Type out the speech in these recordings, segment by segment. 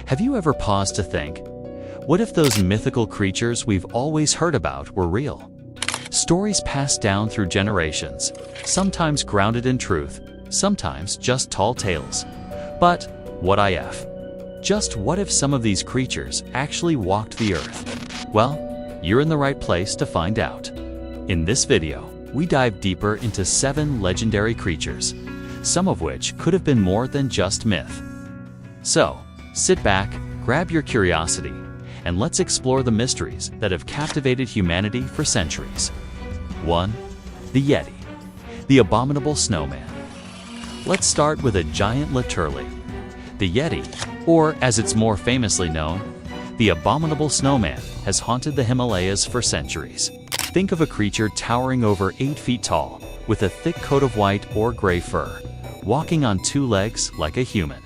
Have you ever paused to think, what if those mythical creatures we've always heard about were real? Stories passed down through generations, sometimes grounded in truth, sometimes just tall tales. But what if? Just what if some of these creatures actually walked the earth? Well, you're in the right place to find out. In this video, we dive deeper into 7 legendary creatures, some of which could have been more than just myth. So, sit back, grab your curiosity, and let's explore the mysteries that have captivated humanity for centuries. 1. The Yeti, the abominable snowman. Let's start with a giant Laturley. The Yeti, or as it's more famously known, the abominable snowman, has haunted the Himalayas for centuries. Think of a creature towering over 8 feet tall, with a thick coat of white or gray fur, walking on 2 legs like a human.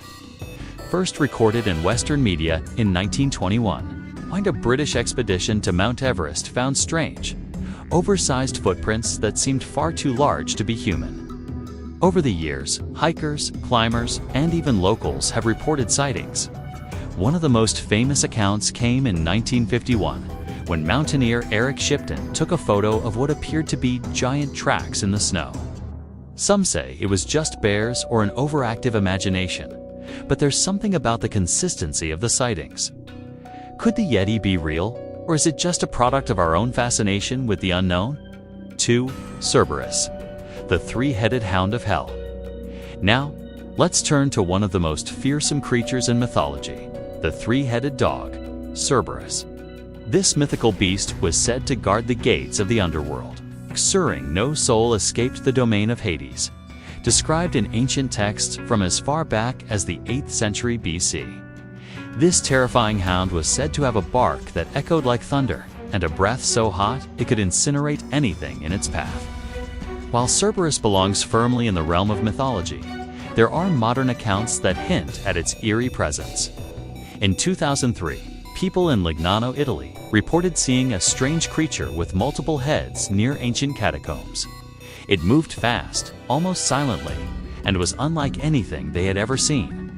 First recorded in Western media in 1921, find a British expedition to Mount Everest found strange, oversized footprints that seemed far too large to be human. Over the years, hikers, climbers, and even locals have reported sightings. One of the most famous accounts came in 1951, when mountaineer Eric Shipton took a photo of what appeared to be giant tracks in the snow. Some say it was just bears or an overactive imagination, but there's something about the consistency of the sightings. Could the Yeti be real, or is it just a product of our own fascination with the unknown? 2. Cerberus, the 3-headed hound of hell. Now, let's turn to one of the most fearsome creatures in mythology, the 3-headed dog, Cerberus. This mythical beast was said to guard the gates of the underworld, ensuring no soul escaped the domain of Hades, described in ancient texts from as far back as the 8th century BC. This terrifying hound was said to have a bark that echoed like thunder, and a breath so hot it could incinerate anything in its path. While Cerberus belongs firmly in the realm of mythology, there are modern accounts that hint at its eerie presence. In 2003, people in Legnano, Italy, reported seeing a strange creature with multiple heads near ancient catacombs. It moved fast, almost silently, and was unlike anything they had ever seen.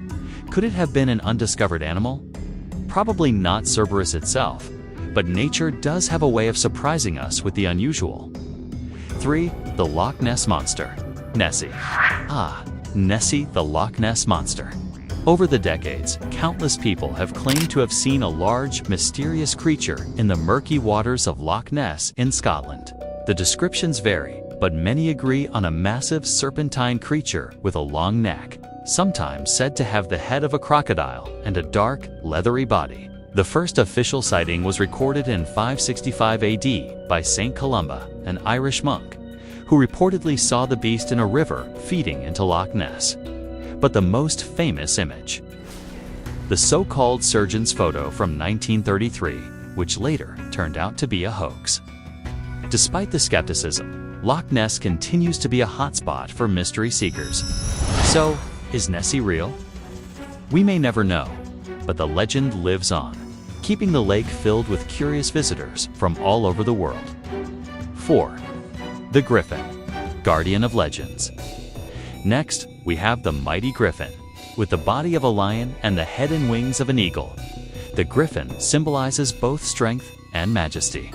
Could it have been an undiscovered animal? Probably not Cerberus itself, but nature does have a way of surprising us with the unusual. 3. The Loch Ness Monster, Nessie. Nessie the Loch Ness Monster. Over the decades, countless people have claimed to have seen a large, mysterious creature in the murky waters of Loch Ness in Scotland. The descriptions vary, but many agree on a massive serpentine creature with a long neck, sometimes said to have the head of a crocodile and a dark, leathery body. The first official sighting was recorded in 565 AD by Saint Columba, an Irish monk, who reportedly saw the beast in a river feeding into Loch Ness. But the most famous image, the so-called surgeon's photo from 1933, which later turned out to be a hoax. Despite the skepticism, Loch Ness continues to be a hotspot for mystery seekers. So, is Nessie real? We may never know, but the legend lives on, keeping the lake filled with curious visitors from all over the world. 4. The Griffin, guardian of legends. Next, we have the mighty griffin, with the body of a lion and the head and wings of an eagle. The griffin symbolizes both strength and majesty.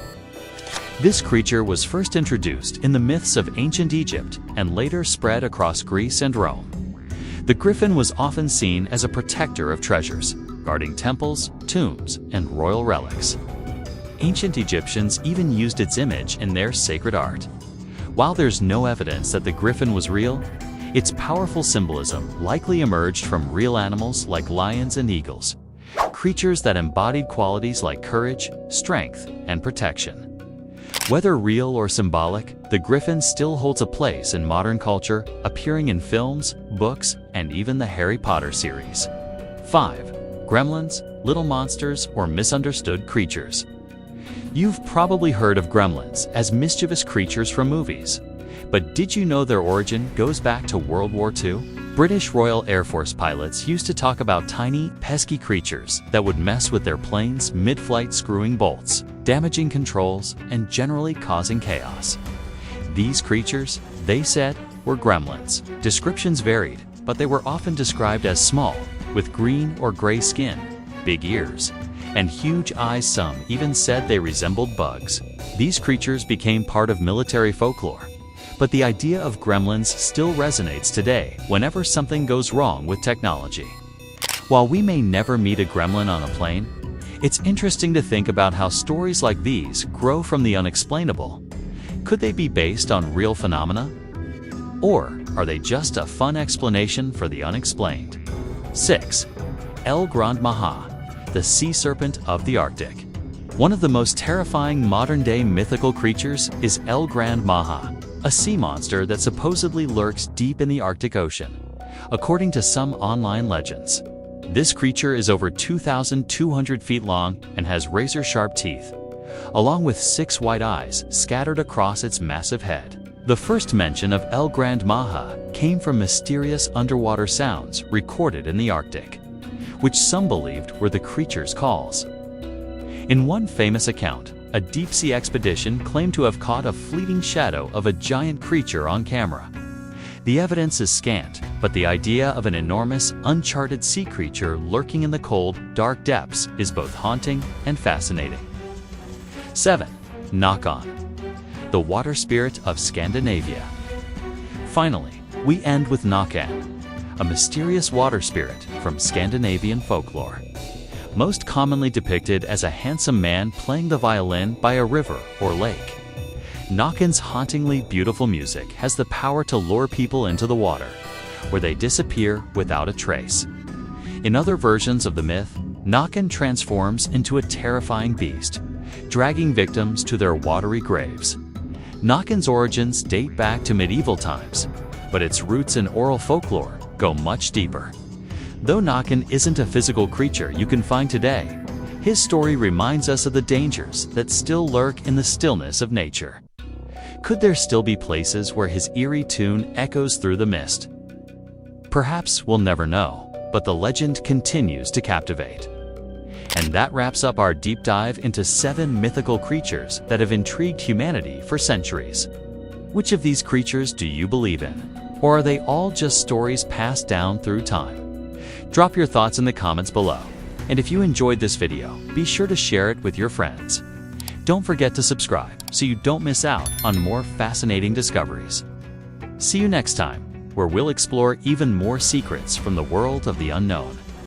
This creature was first introduced in the myths of ancient Egypt and later spread across Greece and Rome. The griffin was often seen as a protector of treasures, guarding temples, tombs, and royal relics. Ancient Egyptians even used its image in their sacred art. While there's no evidence that the griffin was real, its powerful symbolism likely emerged from real animals like lions and eagles, creatures that embodied qualities like courage, strength, and protection. Whether real or symbolic, the griffin still holds a place in modern culture, appearing in films, books, and even the Harry Potter series. 5. Gremlins, little monsters, or misunderstood creatures. You've probably heard of gremlins as mischievous creatures from movies. But did you know their origin goes back to World War II? British Royal Air Force pilots used to talk about tiny, pesky creatures that would mess with their planes mid-flight, screwing bolts, damaging controls, and generally causing chaos. These creatures, they said, were gremlins. Descriptions varied, but they were often described as small, with green or gray skin, big ears and huge eyes. Some even said they resembled bugs. These creatures became part of military folklore, but the idea of gremlins still resonates today whenever something goes wrong with technology. While we may never meet a gremlin on a plane, it's interesting to think about how stories like these grow from the unexplainable. Could they be based on real phenomena? Or are they just a fun explanation for the unexplained? 6. El Grand Maha, the sea serpent of the Arctic. One of the most terrifying modern-day mythical creatures is El Grand Maha, a sea monster that supposedly lurks deep in the Arctic Ocean, according to some online legends. This creature is over 2,200 feet long and has razor-sharp teeth, along with 6 white eyes scattered across its massive head. The first mention of El Grand Maha came from mysterious underwater sounds recorded in the Arctic, which some believed were the creature's calls. In one famous account, a deep-sea expedition claimed to have caught a fleeting shadow of a giant creature on camera. The evidence is scant, but the idea of an enormous, uncharted sea creature lurking in the cold, dark depths is both haunting and fascinating. 7. Knock-on, the water spirit of Scandinavia. Finally, we end with Knock-on, a mysterious water spirit from Scandinavian folklore. Most commonly depicted as a handsome man playing the violin by a river or lake. Knock-on's hauntingly beautiful music has the power to lure people into the water, where they disappear without a trace. In other versions of the myth, Knock-on transforms into a terrifying beast, dragging victims to their watery graves. Knock-on's origins date back to medieval times, but its roots in oral folklore go much deeper. Though Knock-on isn't a physical creature you can find today, his story reminds us of the dangers that still lurk in the stillness of nature. Could there still be places where his eerie tune echoes through the mist? Perhaps we'll never know, but the legend continues to captivate. And that wraps up our deep dive into 7 mythical creatures that have intrigued humanity for centuries. Which of these creatures do you believe in? Or are they all just stories passed down through time? Drop your thoughts in the comments below. And if you enjoyed this video, be sure to share it with your friends. Don't forget to subscribe so you don't miss out on more fascinating discoveries. See you next time, where we'll explore even more secrets from the world of the unknown.